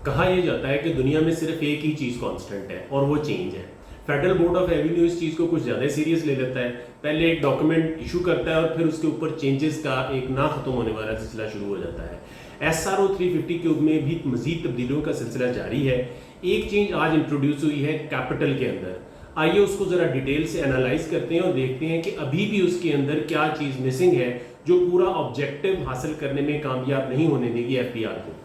कहा यह जाता है कि दुनिया में सिर्फ एक ही चीज़ कांस्टेंट है और वो चेंज है। फेडरल बोर्ड ऑफ रेवेन्यू इस चीज़ को कुछ ज़्यादा सीरियस ले लेता है। पहले एक डॉक्यूमेंट इशू करता है और फिर उसके ऊपर चेंजेस का एक ना ख़त्म होने वाला सिलसिला शुरू हो जाता है। SRO 350 क्यूब में भी मजीद तब्दीलियों का सिलसिला जारी है। एक चेंज आज इंट्रोड्यूस हुई है कैपिटल के अंदर। आइए उसको ज़रा डिटेल से एनालाइज करते हैं और देखते हैं कि अभी भी उसके अंदर क्या चीज़ मिसिंग है जो पूरा ऑब्जेक्टिव हासिल करने में कामयाब नहीं होने देगी FBR को।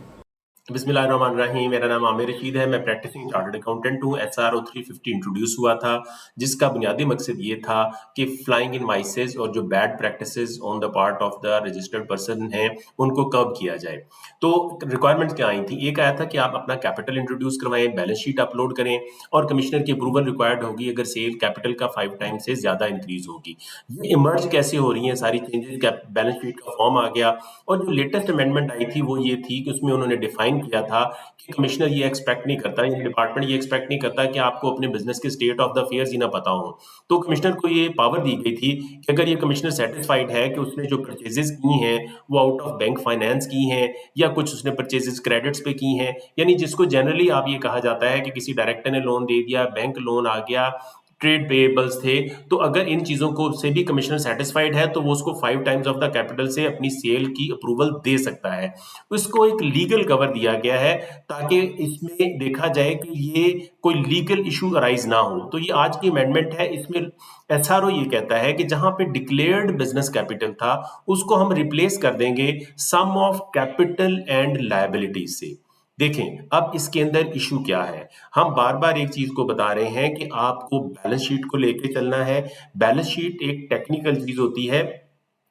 बिस्मिल्लाहिर्रहमानिर्रहीम। मेरा नाम आमिर रशीद है। मैं प्रैक्टिसिंग चार्टर्ड अकाउंटेंट हूँ। SRO 350 इंट्रोड्यूस हुआ था, जिसका बुनियादी मकसद ये था कि फ्लाइंग इनवाइसेस और जो bad practices on the part of the registered person हैं, उनको कर्ब किया जाए। तो रिक्वायरमेंट्स क्या आई थी? एक आया था कि आप अपना कैपिटल इंट्रोड्यूस करवाएं, बैलेंस शीट अपलोड करें और कमिश्नर की अप्रूवल रिक्वायर्ड होगी अगर सेल कैपिटल का 5 टाइम से ज़्यादा इंक्रीज होगी। ये इमर्ज कैसे हो रही हैं सारी चेंजेस? बैलेंस शीट का फॉर्म आ गया और जो लेटेस्ट अमेंडमेंट आई थी वो ये थी कि उसमें उन्होंने डिफाइन किया था कि कमिश्नर ये एक्सपेक्ट नहीं करता, ये डिपार्टमेंट ये एक्सपेक्ट नहीं करता कि आपको अपने बिजनेस के स्टेट ऑफ द अफेयर्स ही ना पता हो। तो कमिश्नर को ये पावर दी गई थी कि अगर ये कमिश्नर सेटिस्फाइड है कि उसने जो परचेजेस की हैं वो आउट ऑफ बैंक फाइनेंस की हैं या कुछ उसने परचेजेस क्रेडिट्स पे की हैं, यानी जिसको जनरली आप ये कहा जाता है कि किसी डायरेक्टर ने लोन दे दिया, बैंक लोन आ गया, ट्रेड पेएबल्स थे, तो अगर इन चीज़ों को से भी कमिश्नर सैटिस्फाइड है तो वो उसको 5 टाइम्स ऑफ द कैपिटल से अपनी सेल की अप्रूवल दे सकता है। इसको एक लीगल कवर दिया गया है ताकि इसमें देखा जाए कि ये कोई लीगल इशू अराइज ना हो। तो ये आज की अमेंडमेंट है। इसमें SRO ये कहता है कि जहां पे डिक्लेयर्ड बिजनेस कैपिटल था उसको हम रिप्लेस कर देंगे सम ऑफ कैपिटल एंड लायबिलिटीज से। देखें अब इसके अंदर इशू क्या है। हम बार बार एक चीज को बता रहे हैं कि आपको बैलेंस शीट को लेके चलना है। बैलेंस शीट एक टेक्निकल चीज होती है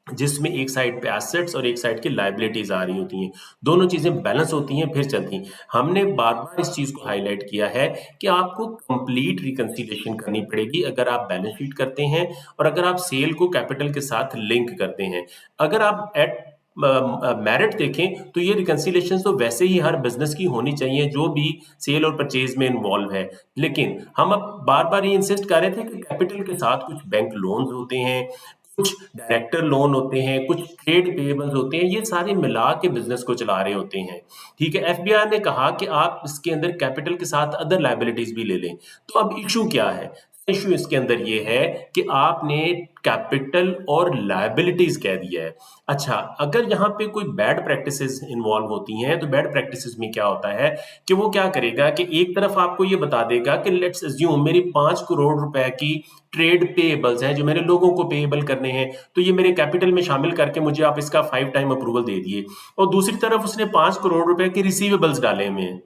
जिसमें एक साइड पे एसेट्स और एक साइड की लायबिलिटीज आ रही होती हैं। दोनों चीजें बैलेंस होती हैं फिर चलती हैं। हमने बार बार इस चीज को हाईलाइट किया है कि आपको कंप्लीट रिकंसिलिएशन करनी पड़ेगी अगर आप बैलेंस शीट करते हैं और अगर आप सेल को कैपिटल के साथ लिंक करते हैं। अगर आप एट मेरिट देखें तो ये रिकंसिलिएशन तो वैसे ही हर बिजनेस की होनी चाहिए जो भी सेल और परचेज में इन्वॉल्व है। लेकिन हम अब बार बार ये इंसिस्ट कर रहे थे कि कैपिटल के साथ कुछ बैंक लोन्स होते हैं, कुछ डायरेक्टर लोन होते हैं, कुछ ट्रेड पेएबल्स होते हैं, ये सारे मिला के बिजनेस को चला रहे होते हैं। ठीक है, FBR ने कहा कि आप इसके अंदर कैपिटल के साथ अदर लायबिलिटीज भी ले लें। तो अब इशू क्या है? इशू इसके अंदर ये है कि आपने कैपिटल और लायबिलिटीज कह दिया है। अच्छा, अगर यहाँ पे कोई बैड प्रैक्टिसेस इन्वॉल्व होती हैं तो बैड प्रैक्टिसेस में क्या होता है कि वो क्या करेगा कि एक तरफ आपको ये बता देगा कि लेट्स अज्यूम मेरी 5 करोड़ रुपए की ट्रेड पेएबल्स हैं जो मेरे लोगों को पेएबल करने हैं, तो ये मेरे कैपिटल में शामिल करके मुझे आप इसका 5 टाइम अप्रूवल दे दिए। और दूसरी तरफ उसने 5 करोड़ रुपए के रिसीवेबल्स डाले हुए हैं,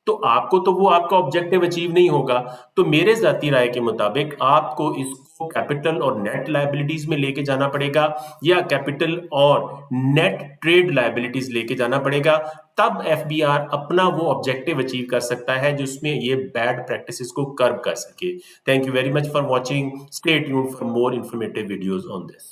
तो आपको तो वो आपका ऑब्जेक्टिव अचीव नहीं होगा। तो मेरे जाती राय के मुताबिक आपको इसको कैपिटल और नेट लायबिलिटीज में लेके जाना पड़ेगा या कैपिटल और नेट ट्रेड लायबिलिटीज लेके जाना पड़ेगा। तब FBR अपना वो ऑब्जेक्टिव अचीव कर सकता है जिसमें ये बैड प्रैक्टिसेस को कर्ब कर सके। Thank you very much for watching. Stay tuned for more informative videos on this.